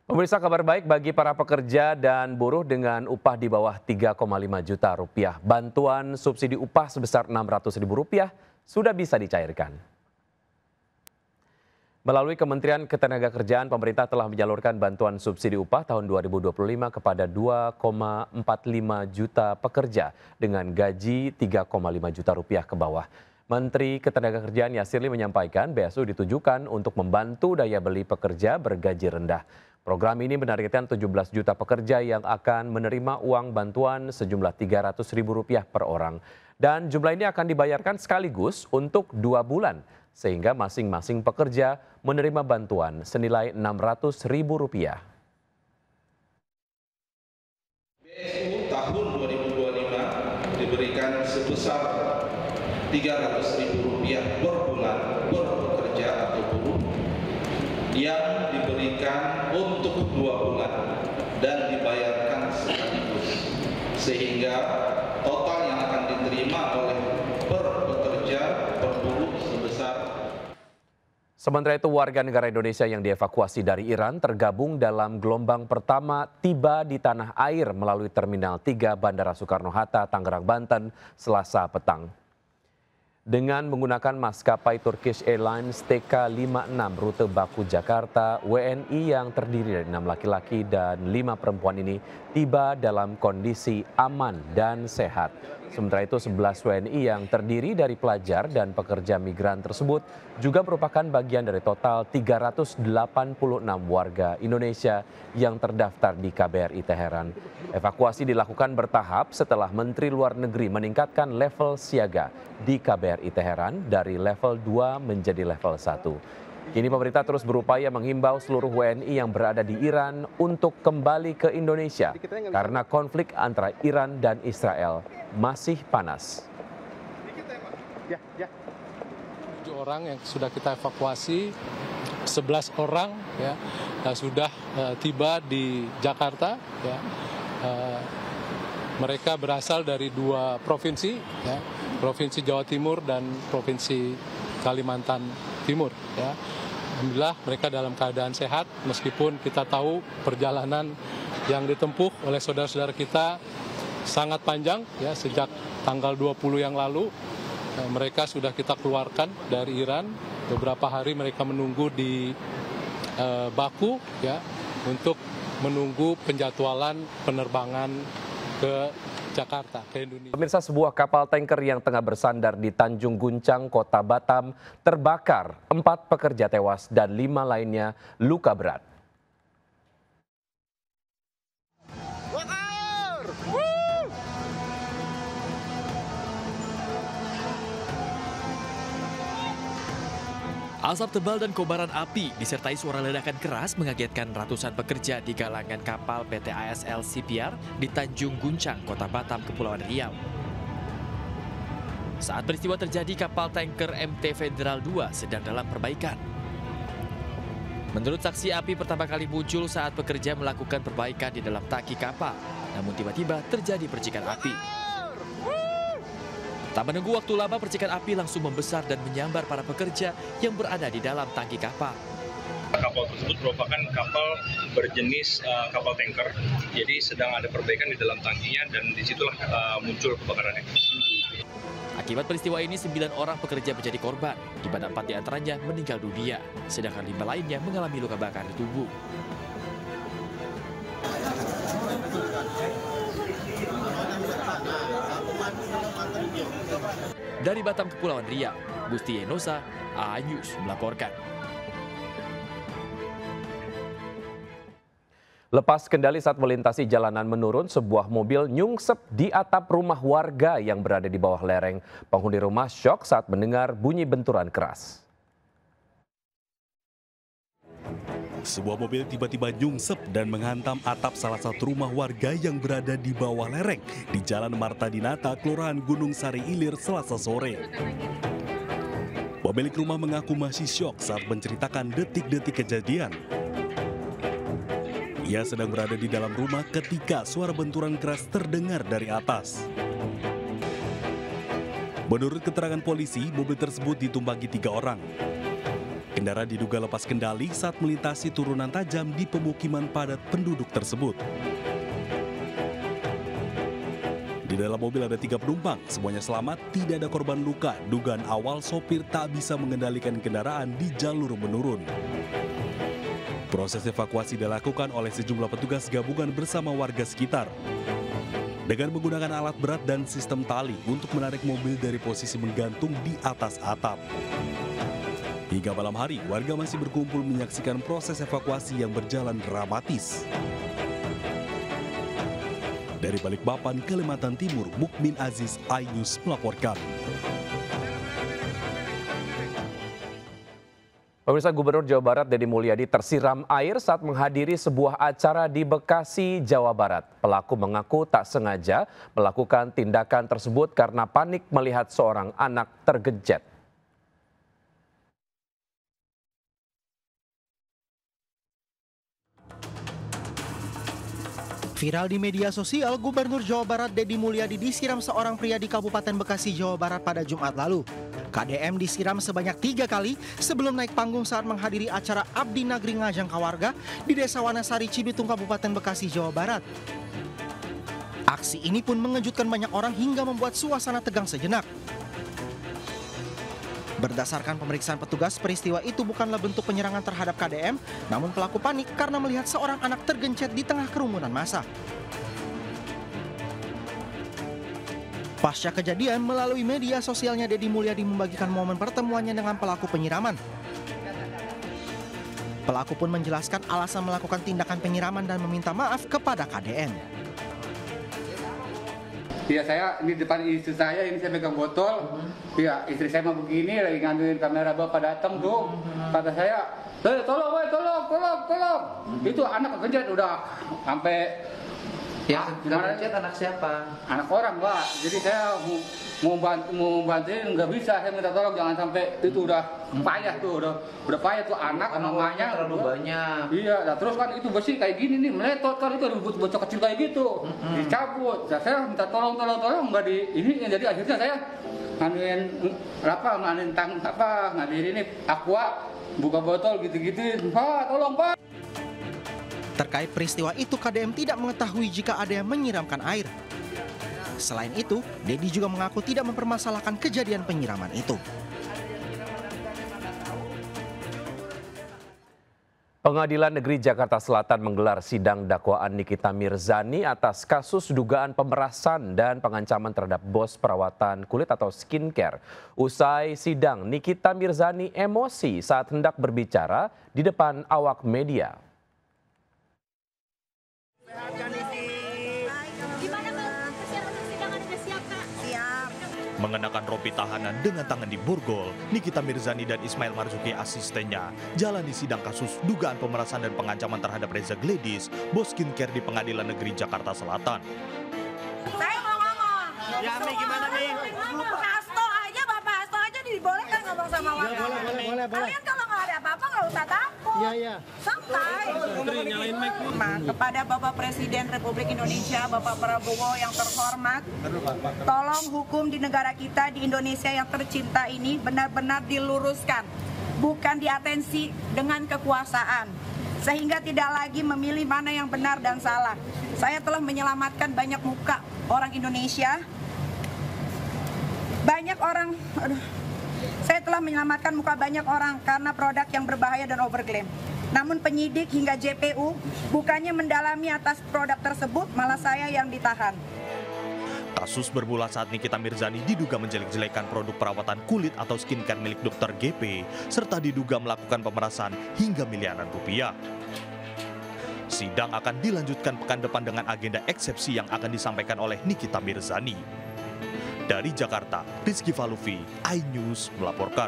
Pemirsa, kabar baik bagi para pekerja dan buruh dengan upah di bawah 3,5 juta rupiah. Bantuan subsidi upah sebesar Rp600.000 sudah bisa dicairkan. Melalui Kementerian Ketenagakerjaan, pemerintah telah menyalurkan bantuan subsidi upah tahun 2025 kepada 2,45 juta pekerja dengan gaji 3,5 juta rupiah ke bawah. Menteri Ketenagakerjaan Yasirli menyampaikan BSU ditujukan untuk membantu daya beli pekerja bergaji rendah. Program ini menargetkan 17 juta pekerja yang akan menerima uang bantuan sejumlah Rp300.000 per orang. Dan jumlah ini akan dibayarkan sekaligus untuk 2 bulan, sehingga masing-masing pekerja menerima bantuan senilai Rp600.000. BSU tahun 2025 diberikan sebesar Rp300.000 per bulan per pekerja atau buruh yang diberikan untuk 2 bulan dan dibayarkan sekaligus, sehingga total yang akan diterima oleh per pekerja per buruh sebesar. Sementara itu, warga negara Indonesia yang dievakuasi dari Iran tergabung dalam gelombang pertama tiba di tanah air melalui Terminal 3 Bandara Soekarno-Hatta, Tangerang, Banten, Selasa petang. Dengan menggunakan maskapai Turkish Airlines TK56 rute Baku Jakarta, WNI yang terdiri dari 6 laki-laki dan 5 perempuan ini tiba dalam kondisi aman dan sehat. Sementara itu 11 WNI yang terdiri dari pelajar dan pekerja migran tersebut juga merupakan bagian dari total 386 warga Indonesia yang terdaftar di KBRI Teheran. Evakuasi dilakukan bertahap setelah Menteri Luar Negeri meningkatkan level siaga di KBRI Teheran dari level 2 menjadi level 1. Kini pemerintah terus berupaya menghimbau seluruh WNI yang berada di Iran untuk kembali ke Indonesia karena konflik antara Iran dan Israel masih panas. 7 orang yang sudah kita evakuasi, 11 orang ya sudah tiba di Jakarta. Ya. Mereka berasal dari 2 provinsi, ya, Provinsi Jawa Timur dan Provinsi Kalimantan Timur. Ya. Alhamdulillah mereka dalam keadaan sehat meskipun kita tahu perjalanan yang ditempuh oleh saudara-saudara kita sangat panjang ya, sejak tanggal 20 yang lalu. Mereka sudah kita keluarkan dari Iran. Beberapa hari mereka menunggu di Baku ya untuk menunggu penjadwalan penerbangan ke Jakarta, ke Indonesia. Pemirsa, sebuah kapal tanker yang tengah bersandar di Tanjung Guncang, Kota Batam, terbakar. 4 pekerja tewas dan 5 lainnya luka berat. Asap tebal dan kobaran api disertai suara ledakan keras mengagetkan ratusan pekerja di galangan kapal PT ASL CPR di Tanjung Guncang, Kota Batam, Kepulauan Riau. Saat peristiwa terjadi, kapal tanker MT Federal 2 sedang dalam perbaikan. Menurut saksi, api pertama kali muncul saat pekerja melakukan perbaikan di dalam tangki kapal. Namun tiba-tiba terjadi percikan api. Tak menunggu waktu lama, percikan api langsung membesar dan menyambar para pekerja yang berada di dalam tangki kapal. Kapal tersebut merupakan kapal berjenis kapal tanker, jadi sedang ada perbaikan di dalam tangkinya dan disitulah muncul kebakarannya. Akibat peristiwa ini, 9 orang pekerja menjadi korban, di mana 4 diantaranya meninggal dunia, sedangkan 5 lainnya mengalami luka bakar di tubuh. Dari Batam, Kepulauan Riau, Gusti Enosa, A-News melaporkan. Lepas kendali saat melintasi jalanan menurun, sebuah mobil nyungsep di atap rumah warga yang berada di bawah lereng. Penghuni rumah syok saat mendengar bunyi benturan keras. Sebuah mobil tiba-tiba nyungsep dan menghantam atap salah satu rumah warga yang berada di bawah lereng di Jalan Marta Dinata, Kelurahan Gunung Sari Ilir, Selasa sore. Pemilik rumah mengaku masih syok saat menceritakan detik-detik kejadian. Ia sedang berada di dalam rumah ketika suara benturan keras terdengar dari atas. Menurut keterangan polisi, mobil tersebut ditumpangi 3 orang. Kendaraan diduga lepas kendali saat melintasi turunan tajam di pemukiman padat penduduk tersebut. Di dalam mobil ada 3 penumpang, semuanya selamat, tidak ada korban luka. Dugaan awal sopir tak bisa mengendalikan kendaraan di jalur menurun. Proses evakuasi dilakukan oleh sejumlah petugas gabungan bersama warga sekitar. Dengan menggunakan alat berat dan sistem tali untuk menarik mobil dari posisi menggantung di atas atap. Hingga malam hari, warga masih berkumpul menyaksikan proses evakuasi yang berjalan dramatis. Dari Balikpapan, Kalimantan Timur, Mukmin Aziz, iNews melaporkan. Pemirsa, Gubernur Jawa Barat Deddy Mulyadi tersiram air saat menghadiri sebuah acara di Bekasi, Jawa Barat. Pelaku mengaku tak sengaja melakukan tindakan tersebut karena panik melihat seorang anak tergejat. Viral di media sosial, Gubernur Jawa Barat Deddy Mulyadi disiram seorang pria di Kabupaten Bekasi, Jawa Barat pada Jumat lalu. KDM disiram sebanyak 3 kali sebelum naik panggung saat menghadiri acara Abdi Nagri Ngajang Kawarga di Desa Wanasari, Cibitung, Kabupaten Bekasi, Jawa Barat. Aksi ini pun mengejutkan banyak orang hingga membuat suasana tegang sejenak. Berdasarkan pemeriksaan petugas, peristiwa itu bukanlah bentuk penyerangan terhadap KDM, namun pelaku panik karena melihat seorang anak tergencet di tengah kerumunan massa. Pasca kejadian, melalui media sosialnya Deddy Mulyadi membagikan momen pertemuannya dengan pelaku penyiraman. Pelaku pun menjelaskan alasan melakukan tindakan penyiraman dan meminta maaf kepada KDM. Iya, saya di depan istri saya, ini saya pegang botol. Iya, istri saya mau begini, lagi ngambilin kamera, bapak datang tuh. Kata saya, tolong. Itu anak kegenjat udah sampai. Ya, kegenjat anak siapa? Anak orang, Pak. Jadi saya mau bantuin, nggak bisa. Saya minta tolong, jangan sampai itu udah payah tuh, udah payah tuh anak sama emaknya. Terlalu banyak. Iya, nah terus kan itu besi kayak gini nih, meletot kan itu ada bocah kecil kayak gitu, dicabut. Nah, saya minta tolong, nggak di ini, jadi akhirnya saya ngambilin ini aqua, buka botol gitu-gitu. Pak, tolong Pak. Terkait peristiwa itu, KDM tidak mengetahui jika ada yang menyiramkan air. Selain itu, Deddy juga mengaku tidak mempermasalahkan kejadian penyiraman itu. Pengadilan Negeri Jakarta Selatan menggelar sidang dakwaan Nikita Mirzani atas kasus dugaan pemerasan dan pengancaman terhadap bos perawatan kulit atau skincare. Usai sidang, Nikita Mirzani emosi saat hendak berbicara di depan awak media. Mengenakan rompi tahanan dengan tangan di borgol, Nikita Mirzani dan Ismail Marzuki asistennya jalani sidang kasus dugaan pemerasan dan pengancaman terhadap Reza Gledis, bos skincare di Pengadilan Negeri Jakarta Selatan. Saya mau ngomong. Ya, Mi, gimana, Mi? Bapak Hasto aja dibolehkan ngomong sama warga. Boleh. Kalian kalau nggak ada apa-apa nggak usah takut. Iya. Santai. Kepada Bapak Presiden Republik Indonesia, Bapak Prabowo yang terhormat, tolong hukum di negara kita, di Indonesia yang tercinta ini benar-benar diluruskan, bukan diatensi dengan kekuasaan, sehingga tidak lagi memilih mana yang benar dan salah. Saya telah menyelamatkan banyak muka orang Indonesia, saya telah menyelamatkan muka banyak orang karena produk yang berbahaya dan overklaim. Namun penyidik hingga JPU bukannya mendalami atas produk tersebut, malah saya yang ditahan. Kasus bermula saat Nikita Mirzani diduga menjelek-jelekan produk perawatan kulit atau skincare milik Dr. GP, serta diduga melakukan pemerasan hingga miliaran rupiah. Sidang akan dilanjutkan pekan depan dengan agenda eksepsi yang akan disampaikan oleh Nikita Mirzani. Dari Jakarta, Rizky Falufi, iNews melaporkan.